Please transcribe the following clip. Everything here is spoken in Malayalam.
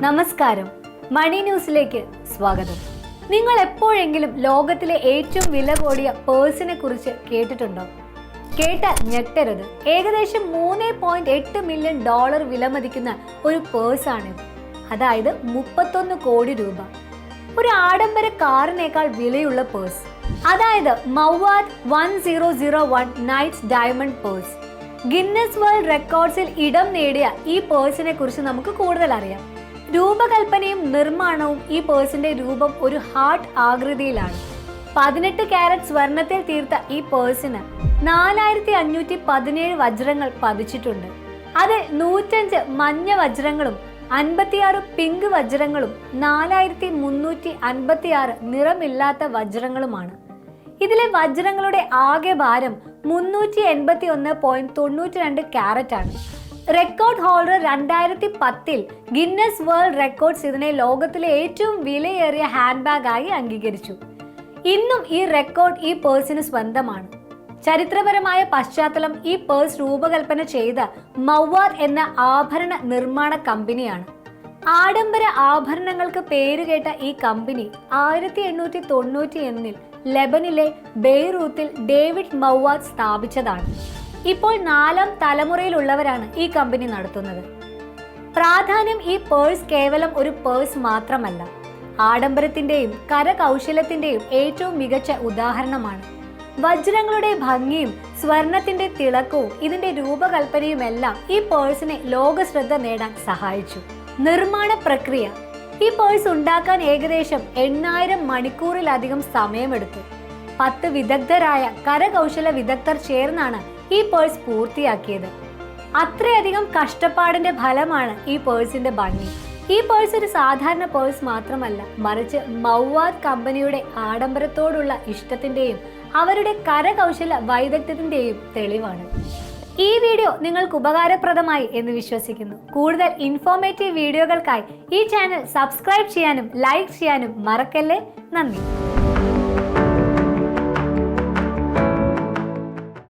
നമസ്കാരം, മണി ന്യൂസിലേക്ക് സ്വാഗതം. നിങ്ങൾ എപ്പോഴെങ്കിലും ലോകത്തിലെ ഏറ്റവും വില കൂടിയ പേഴ്സിനെ കുറിച്ച് കേട്ടിട്ടുണ്ടോ? കേട്ടാൽ ഞെട്ടരുത്. ഏകദേശം $3.8 മില്യൺ വിലമതിക്കുന്ന ഒരു പേഴ്സാണിത്. അതായത് 31 കോടി രൂപ. ഒരു ആഡംബര കാറിനേക്കാൾ വിലയുള്ള പേഴ്സ്. അതായത് Mouawad 1001 nights diamond purse. Guinness world റെക്കോർഡ്സിൽ ഇടം നേടിയ ഈ പേഴ്സിനെ കുറിച്ച് നമുക്ക് കൂടുതൽ അറിയാം. രൂപകൽപ്പനയും നിർമ്മാണവും ഈ പേഴ്സിന്റെ രൂപം ഒരു ഹാർട്ട് ആകൃതിയിലാണ്. 18 കാരറ്റ് സ്വർണത്തിൽ തീർത്ത ഈ പേഴ്സിന് 4517 വജ്രങ്ങൾ പതിച്ചിട്ടുണ്ട്. അതിൽ 105 മഞ്ഞ വജ്രങ്ങളും 56 പിങ്ക് വജ്രങ്ങളും 4356 നിറമില്ലാത്ത വജ്രങ്ങളുമാണ്. ഇതിലെ വജ്രങ്ങളുടെ ആകെ ഭാരം 381.92 കാരറ്റ് ആണ്. Record holder 2010 Guinness world records ഇതിനെ ലോകത്തിലെ ഏറ്റവും വിലയേറിയ ഹാൻഡ് ബാഗായി അംഗീകരിച്ചു. ഇന്നും ഈ റെക്കോർഡ് ഈ പേഴ്സിന് സ്വന്തമാണ്. ചരിത്രപരമായ പശ്ചാത്തലം ഈ പേഴ്സ് രൂപകൽപ്പന ചെയ്ത മൗവാദ് എന്ന ആഭരണ നിർമ്മാണ കമ്പനിയാണ്. ആഡംബര ആഭരണങ്ങൾക്ക് പേരുകേട്ട ഈ കമ്പനി 1891 ലെബനിലെ ബെയ്റൂത്തിൽ ഡേവിഡ് മൗവാദ് സ്ഥാപിച്ചതാണ്. ഇപ്പോൾ 4ാം തലമുറയിലുള്ളവരാണ് ഈ കമ്പനി നടത്തുന്നത്. പ്രാധാന്യം ഈ പേഴ്സ് കേവലം ഒരു പേഴ്സ് മാത്രമല്ല, ആഡംബരത്തിന്റെയും കരകൗശലത്തിന്റെയും ഏറ്റവും മികച്ച ഉദാഹരണമാണ്. വജ്രങ്ങളുടെ ഭംഗിയും സ്വർണത്തിന്റെ തിളക്കവും ഇതിന്റെ രൂപകൽപ്പനയുമെല്ലാം ഈ പേഴ്സിനെ ലോക ശ്രദ്ധ നേടാൻ സഹായിച്ചു. നിർമ്മാണ പ്രക്രിയ. ഈ പേഴ്സ് ഉണ്ടാക്കാൻ ഏകദേശം 8000 മണിക്കൂറിലധികം സമയമെടുത്തു. 10 വിദഗ്ധരായ കരകൗശല വിദഗ്ധർ ചേർന്നാണ് ഈ പേഴ്സ് പൂർത്തിയാക്കിയത്. അത്രയധികം കഷ്ടപ്പാടിന്റെ ഫലമാണ് ഈ പേഴ്സിന്റെ ഭംഗി. ഈ പേഴ്സ് ഒരു സാധാരണ പേഴ്സ് മാത്രമല്ല, മറിച്ച് മൗവാദ് കമ്പനിയുടെ ആഡംബരത്തോടുള്ള ഇഷ്ടത്തിന്റെയും അവരുടെ കരകൗശല വൈദഗ്ധ്യത്തിന്റെയും തെളിവാണ്. ഈ വീഡിയോ നിങ്ങൾക്ക് ഉപകാരപ്രദമായി എന്ന് വിശ്വസിക്കുന്നു. കൂടുതൽ ഇൻഫോർമേറ്റീവ് വീഡിയോകൾക്കായി ഈ ചാനൽ സബ്സ്ക്രൈബ് ചെയ്യാനും ലൈക്ക് ചെയ്യാനും മറക്കല്ലേ. നന്ദി.